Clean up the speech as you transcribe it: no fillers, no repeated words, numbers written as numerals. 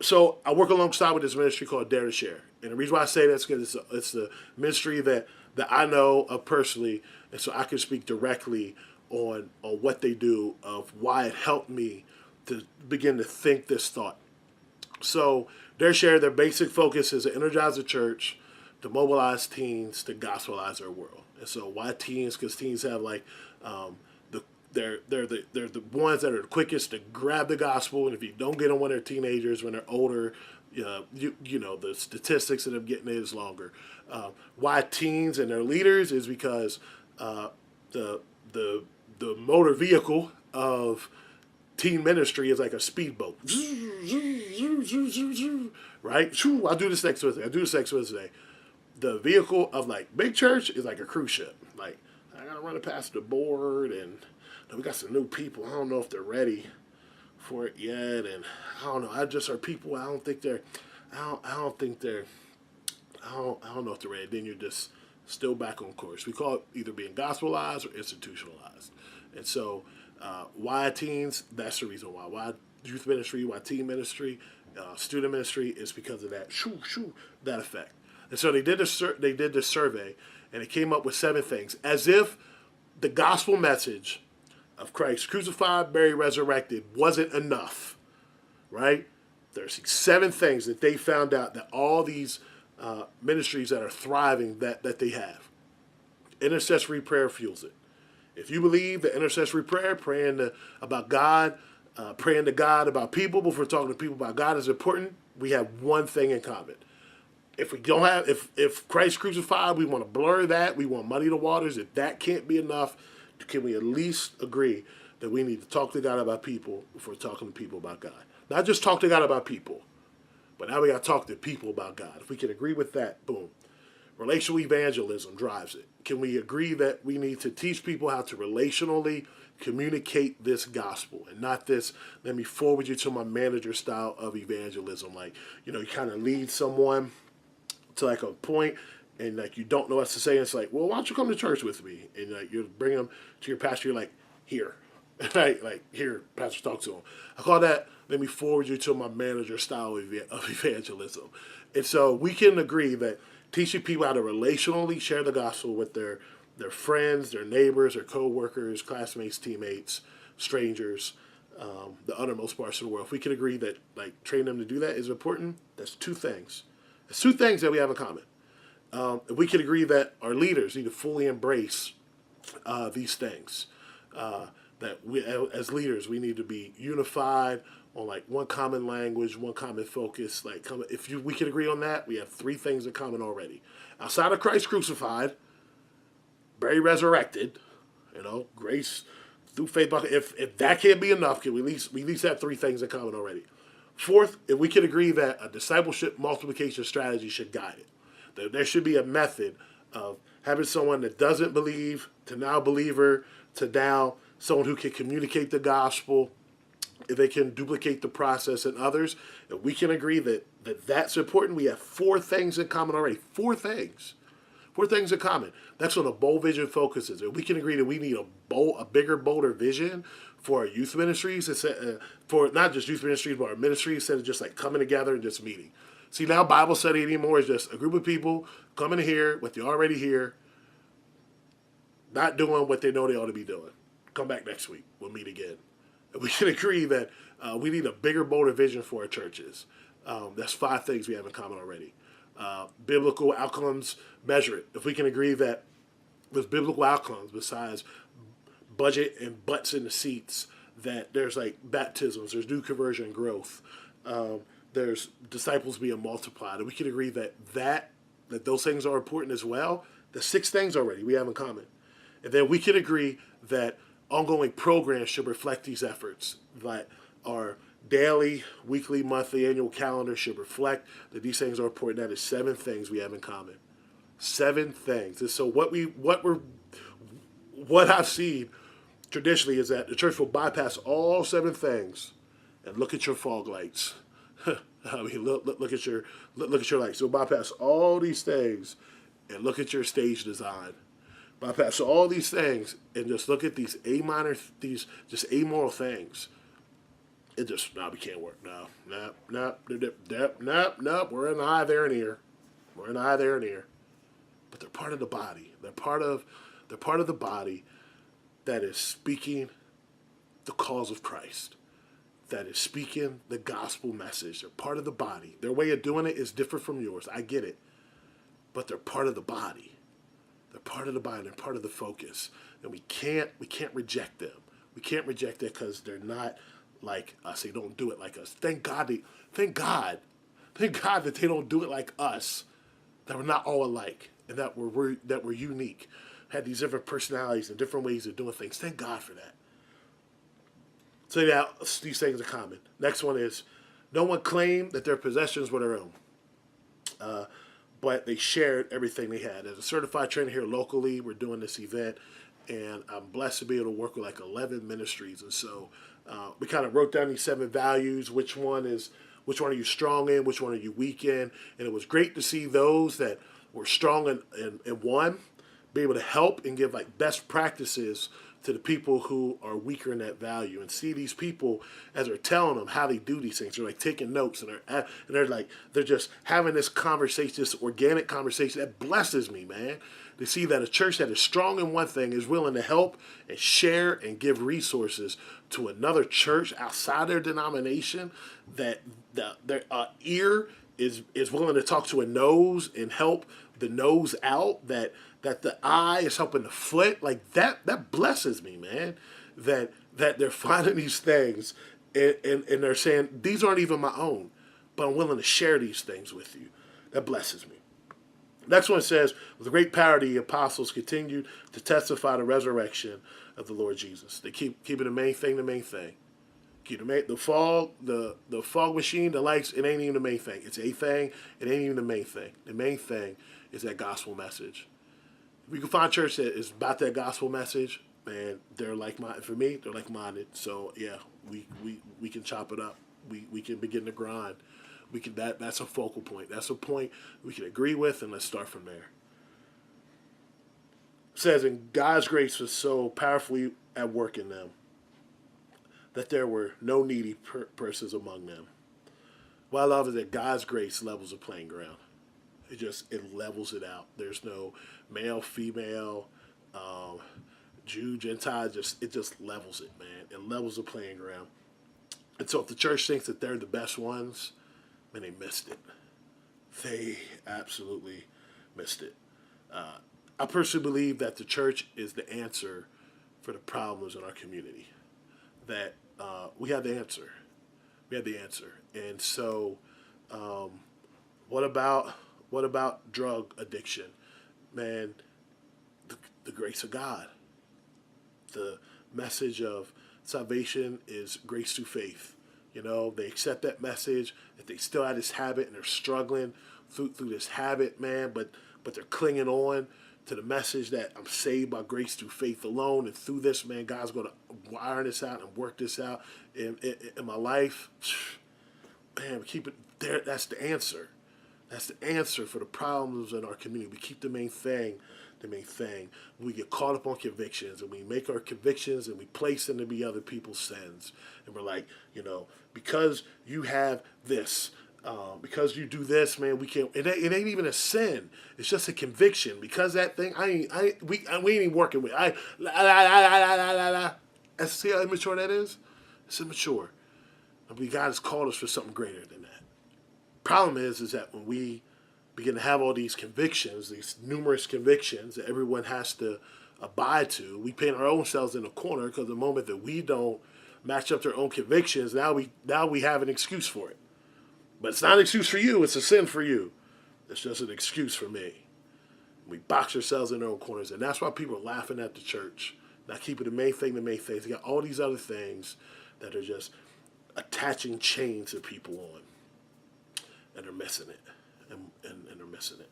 So I work alongside with this ministry called Dare to Share, and the reason why I say that's because it's the ministry that I know of personally, and so I can speak directly on what they do, of why it helped me to begin to think this thought. So Dare to Share, their basic focus is to energize the church, to mobilize teens, to gospelize their world. And so why teens? Because teens have like the they're the ones that are the quickest to grab the gospel, and if you don't get them when they're teenagers, when they're older, you know the statistics of them getting it is longer. Why teens and their leaders is because the the the motor vehicle of teen ministry is like a speedboat, right? I'll do this next Wednesday. I'll do this next Wednesday. The vehicle of like big church is like a cruise ship. Like I gotta run it past the board, and we got some new people. I don't know if they're ready for it yet, and I don't know. I just are people. I don't think they're. I don't think they're. I don't know if they're ready. Then you're just still back on course. We call it either being gospelized or institutionalized. And so, why teens? That's the reason why. Why youth ministry? Why teen ministry? Student ministry is because of that. That effect. And so they did this survey, and it came up with 7 things, as if the gospel message of Christ crucified, buried, resurrected wasn't enough, right? There's 7 things that they found out that all these ministries that are thriving that they have. Intercessory prayer fuels it. If you believe that intercessory prayer, about God, praying to God about people before talking to people about God is important, we have one thing in common. If we don't have, if Christ crucified, we want to blur that. We want muddy the waters. If that can't be enough, can we at least agree that we need to talk to God about people before talking to people about God? Not just talk to God about people, but now we got to talk to people about God. If we can agree with that, boom. Relational evangelism drives it. Can we agree that we need to teach people how to relationally communicate this gospel and not this, let me forward you to my manager style of evangelism? Like, you kind of lead someone to like a point, and like you don't know what to say. And it's like, well, why don't you come to church with me? And like you bring them to your pastor. You're like, here, right? Like here, pastor, talk to him. I call that, let me forward you to my manager style of evangelism. And so we can agree that teaching people how to relationally share the gospel with their friends, their neighbors, their co-workers, classmates, teammates, strangers, the uttermost parts of the world. If we can agree that like training them to do that is important, that's 2 things. It's 2 things that we have in common. If we can agree that our leaders need to fully embrace these things, that we, as leaders, we need to be unified on like one common language, one common focus. Like, we can agree on that, we have 3 things in common already. Outside of Christ crucified, buried, resurrected, grace through faith. If that can't be enough, can we at least have 3 things in common already? 4th, if we can agree that a discipleship multiplication strategy should guide it. That there should be a method of having someone that doesn't believe to now believer to now someone who can communicate the gospel, if they can duplicate the process in others. If we can agree that that's important, we have 4 things in common already. 4 things. 4 things in common. That's what a bold vision focuses. If we can agree that we need a bigger, bolder vision for our youth ministries, for not just youth ministries, but our ministries, instead of just like coming together and just meeting. See, now Bible study anymore is just a group of people coming here, what they already hear, not doing what they know they ought to be doing. Come back next week. We'll meet again. And we can agree that we need a bigger, bolder vision for our churches. That's 5 things we have in common already. Biblical outcomes, measure it. If we can agree that with biblical outcomes, besides budget and butts in the seats, that there's like baptisms, there's new conversion growth, there's disciples being multiplied, and we can agree that those things are important as well. The 6 things already we have in common. And then we can agree that ongoing programs should reflect these efforts, that our daily, weekly, monthly, annual calendar should reflect that these things are important. That is 7 things we have in common. 7 things. And so what I've seen traditionally is that the church will bypass all 7 things and look at your fog lights. I mean, look at your lights. So bypass all these things and look at your stage design. Bypass all these things and just look at these just amoral things. It just, no, we can't work. No, no, no, no, no, no, no. We're in the eye, there, and ear. We're in the eye, there, and ear. But they're part of the body. They're part of the body that is speaking the cause of Christ, that is speaking the gospel message. They're part of the body. Their way of doing it is different from yours. I get it. But they're part of the body. They're part of the body. They're part of the focus. And we can't reject them. We can't reject that because they're not like us. They don't do it like us. Thank God that they don't do it like us. That we're not all alike, and that we're unique. Had these different personalities and different ways of doing things. Thank God for that. So yeah, these things are common. Next one is, no one claimed that their possessions were their own, but they shared everything they had. As a certified trainer here locally, we're doing this event, and I'm blessed to be able to work with like 11 ministries. And so we kind of wrote down these 7 values. Which one are you strong in? Which one are you weak in? And it was great to see those that were strong in one be able to help and give like best practices to the people who are weaker in that value, and see these people as they're telling them how they do these things. They're like taking notes, and they're just having this conversation, this organic conversation that blesses me, man. To see that a church that is strong in one thing is willing to help and share and give resources to another church outside their denomination, that their ear is willing to talk to a nose and help the nose out, that the eye is helping the foot, like that blesses me, man. That they're finding these things and they're saying, these aren't even my own, but I'm willing to share these things with you. That blesses me. Next one says, with great power the apostles continued to testify the resurrection of the Lord Jesus. They keeping the main thing the main thing. Keep the fog machine, the lights, it ain't even the main thing. It's a thing, it ain't even the main thing. The main thing is that gospel message. If we can find a church that is about that gospel message, man, they're like-minded. For me, they're like-minded. So yeah, we can chop it up. We can begin to grind. That's a focal point. That's a point we can agree with, and let's start from there. It says, and God's grace was so powerfully at work in them that there were no needy persons among them. What I love is that God's grace levels the playing ground. It levels it out. There's no male, female, Jew, Gentile. It just levels it, man. It levels the playing ground. And so if the church thinks that they're the best ones, man, they missed it. They absolutely missed it. I personally believe that the church is the answer for the problems in our community. That we have the answer. We have the answer. And so, what about drug addiction? Man, the grace of God. The message of salvation is grace through faith. You know, they accept that message. If they still have this habit and they're struggling through this habit, man, but they're clinging on to the message that I'm saved by grace through faith alone, and through this, man, God's going to iron this out and work this out in my life. Man, we keep it there. That's the answer. That's the answer for the problems in our community. We keep the main thing the main thing. We get caught up on convictions, and we make our convictions and we place them to be other people's sins. And we're like, because you have this, because you do this, man, we can't. It ain't even a sin. It's just a conviction. Because that thing, we ain't even working with. See how immature that is? It's immature. I mean, God has called us for something greater than that. Problem is that when we begin to have all these convictions, these numerous convictions that everyone has to abide to, we paint our own selves in a corner, because the moment that we don't match up to our own convictions, now we have an excuse for it. But it's not an excuse for you, it's a sin for you. It's just an excuse for me. We box ourselves in our own corners, and that's why people are laughing at the church, not keeping the main thing the main thing. They got all these other things that are just attaching chains to people on, and they're missing it, and they're missing it.